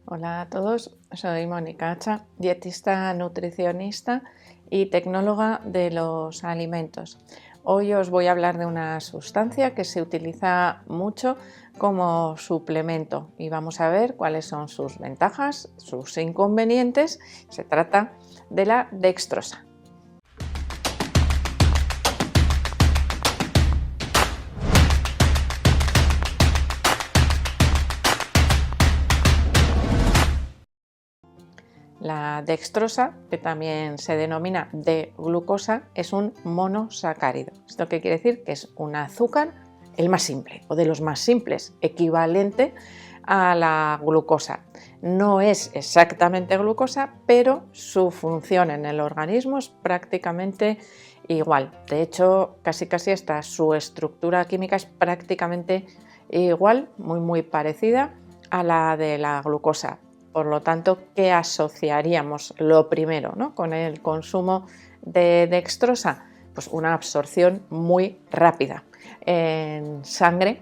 Hola a todos, soy Mónica Hacha, dietista, nutricionista y tecnóloga de los alimentos. Hoy os voy a hablar de una sustancia que se utiliza mucho como suplemento y vamos a ver cuáles son sus ventajas, sus inconvenientes. Se trata de la dextrosa. La dextrosa, que también se denomina D-glucosa, es un monosacárido. ¿Esto qué quiere decir? Que es un azúcar, el más simple o de los más simples, equivalente a la glucosa. No es exactamente glucosa, pero su función en el organismo es prácticamente igual. De hecho, casi hasta su estructura química es prácticamente igual, muy parecida a la de la glucosa. Por lo tanto, ¿qué asociaríamos lo primero, ¿no?, con el consumo de dextrosa? Pues una absorción muy rápida en sangre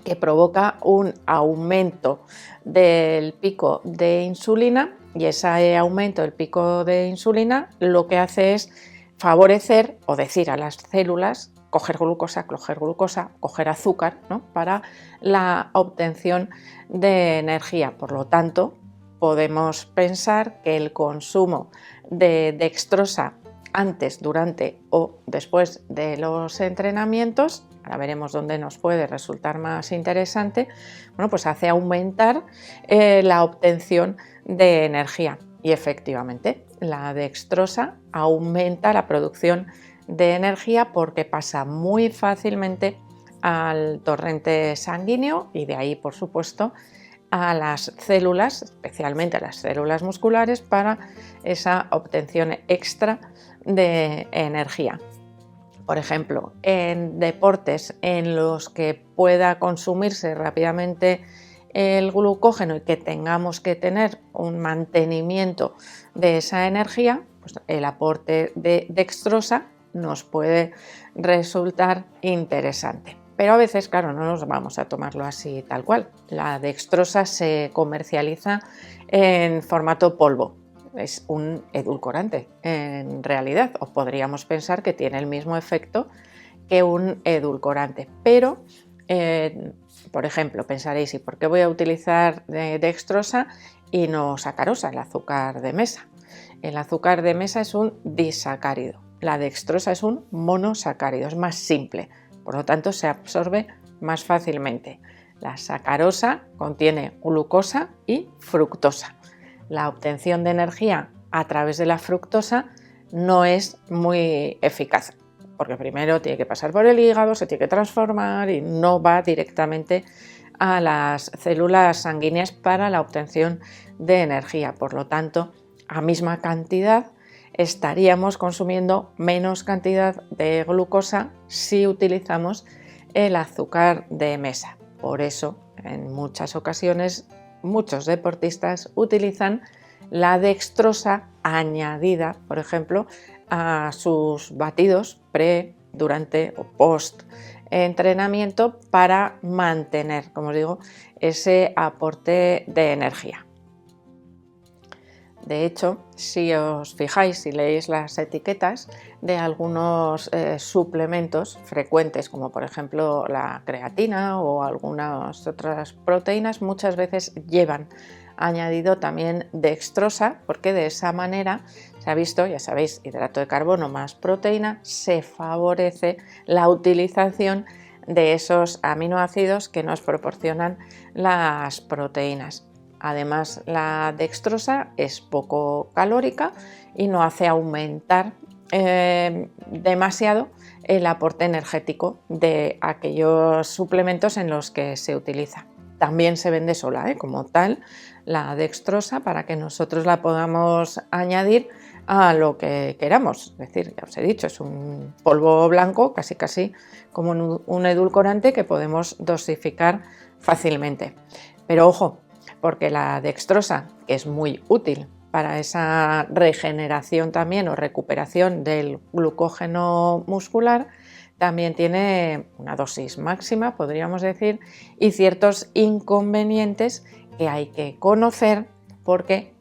que provoca un aumento del pico de insulina, y ese aumento del pico de insulina lo que hace es favorecer o decir a las células coger glucosa, coger azúcar, ¿no?, para la obtención de energía. Por lo tanto, podemos pensar que el consumo de dextrosa antes, durante o después de los entrenamientos, ahora veremos dónde nos puede resultar más interesante, bueno, pues hace aumentar la obtención de energía. Y efectivamente, la dextrosa aumenta la producción de energía porque pasa muy fácilmente al torrente sanguíneo y de ahí, por supuesto, a las células, especialmente a las células musculares, para esa obtención extra de energía. Por ejemplo, en deportes en los que pueda consumirse rápidamente el glucógeno y que tengamos que tener un mantenimiento de esa energía, pues el aporte de dextrosa nos puede resultar interesante. Pero a veces, claro, no nos vamos a tomarlo así tal cual. La dextrosa se comercializa en formato polvo. Es un edulcorante en realidad, o podríamos pensar que tiene el mismo efecto que un edulcorante. Pero, por ejemplo, pensaréis, ¿y por qué voy a utilizar dextrosa y no sacarosa, el azúcar de mesa? El azúcar de mesa es un disacárido. La dextrosa es un monosacárido, es más simple. Por lo tanto, se absorbe más fácilmente. La sacarosa contiene glucosa y fructosa. La obtención de energía a través de la fructosa no es muy eficaz, porque primero tiene que pasar por el hígado, se tiene que transformar y no va directamente a las células sanguíneas para la obtención de energía. Por lo tanto, a misma cantidad estaríamos consumiendo menos cantidad de glucosa si utilizamos el azúcar de mesa. Por eso, en muchas ocasiones, muchos deportistas utilizan la dextrosa añadida, por ejemplo, a sus batidos pre, durante o post entrenamiento para mantener, como os digo, ese aporte de energía. De hecho, si os fijáis, si leéis las etiquetas de algunos suplementos frecuentes, como por ejemplo la creatina o algunas otras proteínas, muchas veces llevan añadido también dextrosa, porque de esa manera se ha visto, ya sabéis, hidrato de carbono más proteína, se favorece la utilización de esos aminoácidos que nos proporcionan las proteínas. Además, la dextrosa es poco calórica y no hace aumentar demasiado el aporte energético de aquellos suplementos en los que se utiliza. También se vende sola, como tal, la dextrosa, para que nosotros la podamos añadir a lo que queramos. Es decir, ya os he dicho, es un polvo blanco, casi como un edulcorante que podemos dosificar fácilmente. Pero ojo, porque la dextrosa, que es muy útil para esa regeneración también o recuperación del glucógeno muscular, también tiene una dosis máxima, podríamos decir, y ciertos inconvenientes que hay que conocer, porque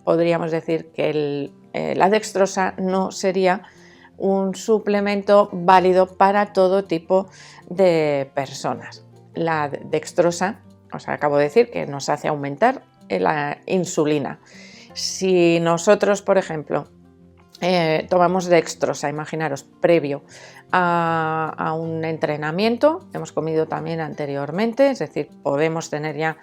podríamos decir que la dextrosa no sería un suplemento válido para todo tipo de personas. La dextrosa, os acabo de decir, que nos hace aumentar la insulina. Si nosotros, por ejemplo, tomamos dextrosa, imaginaros, previo a un entrenamiento, hemos comido también anteriormente, es decir, podemos tener ya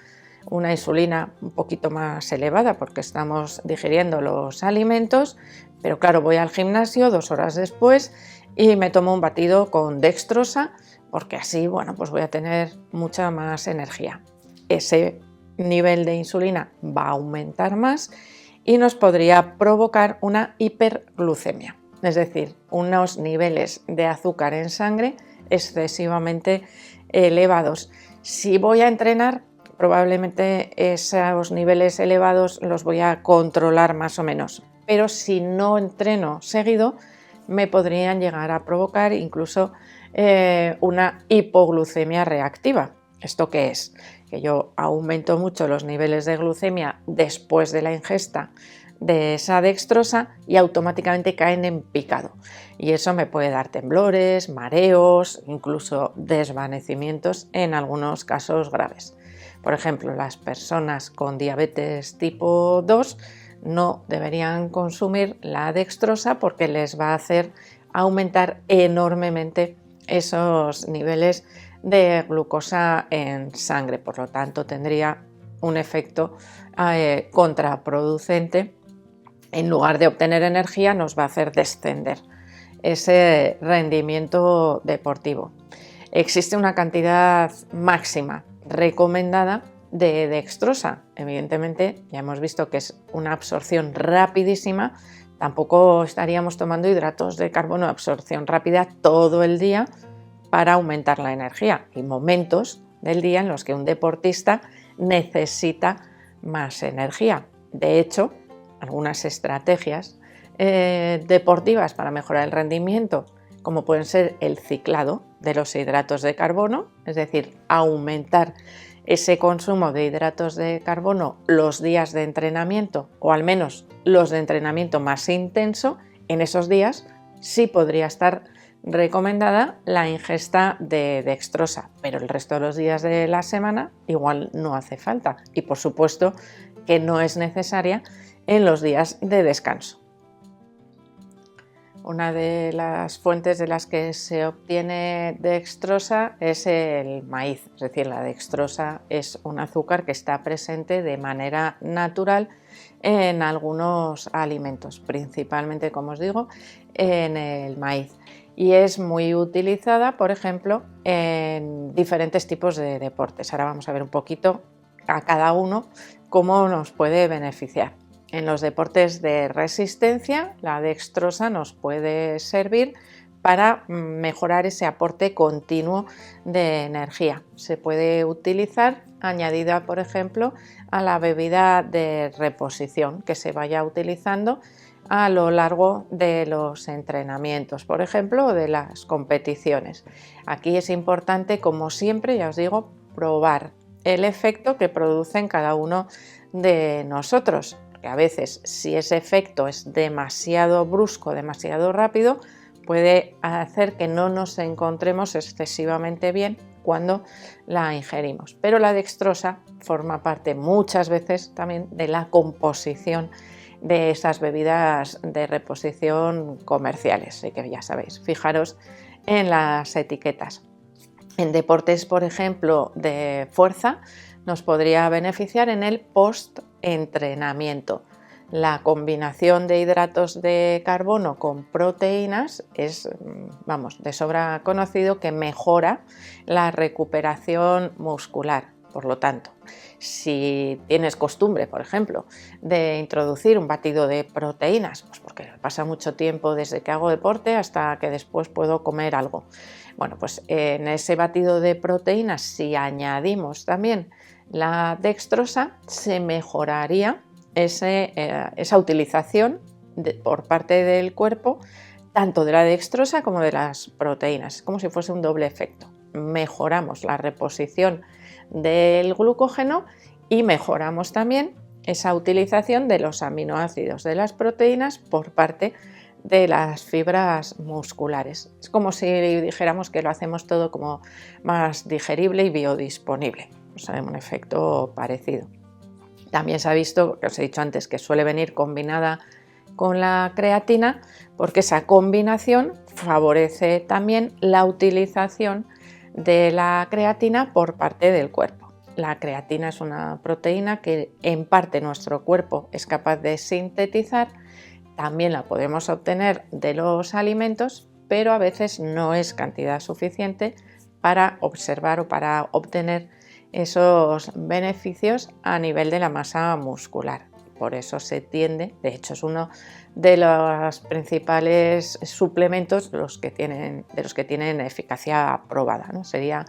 una insulina un poquito más elevada porque estamos digiriendo los alimentos, pero claro, voy al gimnasio 2 horas después y me tomo un batido con dextrosa porque así, bueno, pues voy a tener mucha más energía. Ese nivel de insulina va a aumentar más y nos podría provocar una hiperglucemia, es decir, unos niveles de azúcar en sangre excesivamente elevados. Si voy a entrenar, probablemente esos niveles elevados los voy a controlar más o menos, pero si no entreno seguido, me podrían llegar a provocar incluso una hipoglucemia reactiva. ¿Esto qué es? Que yo aumento mucho los niveles de glucemia después de la ingesta de esa dextrosa y automáticamente caen en picado. Y eso me puede dar temblores, mareos, incluso desvanecimientos en algunos casos graves. Por ejemplo, las personas con diabetes tipo 2 no deberían consumir la dextrosa porque les va a hacer aumentar enormemente esos niveles de glucosa en sangre, por lo tanto tendría un efecto contraproducente. En lugar de obtener energía, nos va a hacer descender ese rendimiento deportivo. Existe una cantidad máxima recomendada de dextrosa. Evidentemente, ya hemos visto que es una absorción rapidísima. Tampoco estaríamos tomando hidratos de carbono de absorción rápida todo el día para aumentar la energía. Hay momentos del día en los que un deportista necesita más energía. De hecho, algunas estrategias deportivas para mejorar el rendimiento, como pueden ser el ciclado de los hidratos de carbono, es decir, aumentar ese consumo de hidratos de carbono los días de entrenamiento, o al menos los de entrenamiento más intenso, en esos días sí podría estar recomendada la ingesta de dextrosa, pero el resto de los días de la semana igual no hace falta, y por supuesto que no es necesaria en los días de descanso. Una de las fuentes de las que se obtiene dextrosa es el maíz, es decir, la dextrosa es un azúcar que está presente de manera natural en algunos alimentos, principalmente, como os digo, en el maíz. Y es muy utilizada, por ejemplo, en diferentes tipos de deportes. Ahora vamos a ver un poquito a cada uno cómo nos puede beneficiar. En los deportes de resistencia, la dextrosa nos puede servir para mejorar ese aporte continuo de energía. Se puede utilizar añadida, por ejemplo, a la bebida de reposición que se vaya utilizando a lo largo de los entrenamientos, por ejemplo, o de las competiciones. Aquí es importante, como siempre, ya os digo, probar el efecto que produce en cada uno de nosotros. Que a veces, si ese efecto es demasiado brusco, demasiado rápido, puede hacer que no nos encontremos excesivamente bien cuando la ingerimos. Pero la dextrosa forma parte muchas veces también de la composición de esas bebidas de reposición comerciales. Así que ya sabéis, fijaros en las etiquetas. En deportes, por ejemplo, de fuerza, nos podría beneficiar en el post-entrenamiento. La combinación de hidratos de carbono con proteínas es, de sobra conocido que mejora la recuperación muscular. Por lo tanto, si tienes costumbre, por ejemplo, de introducir un batido de proteínas, pues porque pasa mucho tiempo desde que hago deporte hasta que después puedo comer algo. Bueno, pues en ese batido de proteínas, si añadimos también la dextrosa, se mejoraría esa utilización por parte del cuerpo, tanto de la dextrosa como de las proteínas. Es como si fuese un doble efecto. Mejoramos la reposición del glucógeno y mejoramos también esa utilización de los aminoácidos de las proteínas por parte de las fibras musculares. Es como si dijéramos que lo hacemos todo como más digerible y biodisponible. O sea, un efecto parecido. También se ha visto, que os he dicho antes, que suele venir combinada con la creatina, porque esa combinación favorece también la utilización de la creatina por parte del cuerpo. La creatina es una proteína que en parte nuestro cuerpo es capaz de sintetizar, también la podemos obtener de los alimentos, pero a veces no es cantidad suficiente para observar o para obtener esos beneficios a nivel de la masa muscular. Por eso se tiende, de hecho es uno de los principales suplementos de los que tienen eficacia probada, ¿no? Sería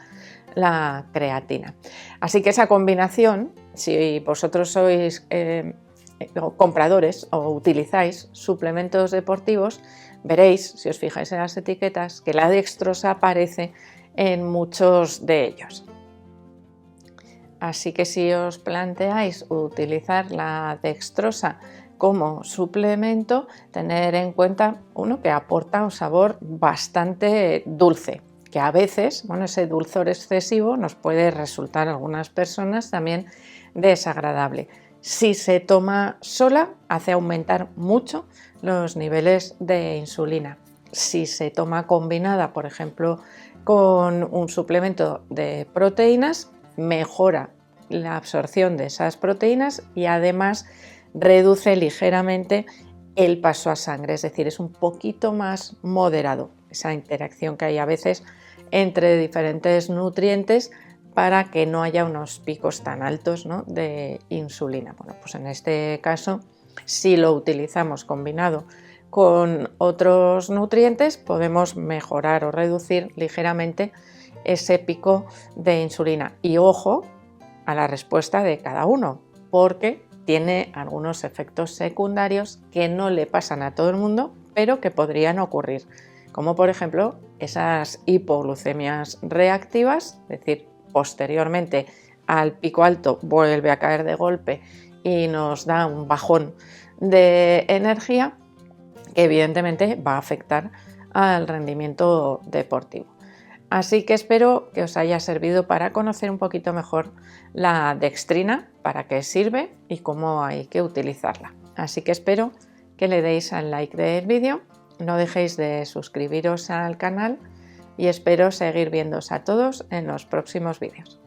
la creatina. Así que esa combinación, si vosotros sois compradores o utilizáis suplementos deportivos, veréis, si os fijáis en las etiquetas, que la dextrosa aparece en muchos de ellos. Así que si os planteáis utilizar la dextrosa como suplemento, tener en cuenta, uno, que aporta un sabor bastante dulce, que a veces, bueno, ese dulzor excesivo nos puede resultar a algunas personas también desagradable. Si se toma sola, hace aumentar mucho los niveles de insulina. Si se toma combinada, por ejemplo, con un suplemento de proteínas, mejora la absorción de esas proteínas y además reduce ligeramente el paso a sangre, es decir, es un poquito más moderado esa interacción que hay a veces entre diferentes nutrientes para que no haya unos picos tan altos, ¿no?, de insulina. Bueno, pues en este caso, si lo utilizamos combinado con otros nutrientes, podemos mejorar o reducir ligeramente ese pico de insulina. Y ojo a la respuesta de cada uno, porque tiene algunos efectos secundarios que no le pasan a todo el mundo, pero que podrían ocurrir, como por ejemplo esas hipoglucemias reactivas, es decir, posteriormente al pico alto vuelve a caer de golpe y nos da un bajón de energía que evidentemente va a afectar al rendimiento deportivo. Así que espero que os haya servido para conocer un poquito mejor la dextrina, para qué sirve y cómo hay que utilizarla. Así que espero que le deis al like del vídeo, no dejéis de suscribiros al canal y espero seguir viéndoos a todos en los próximos vídeos.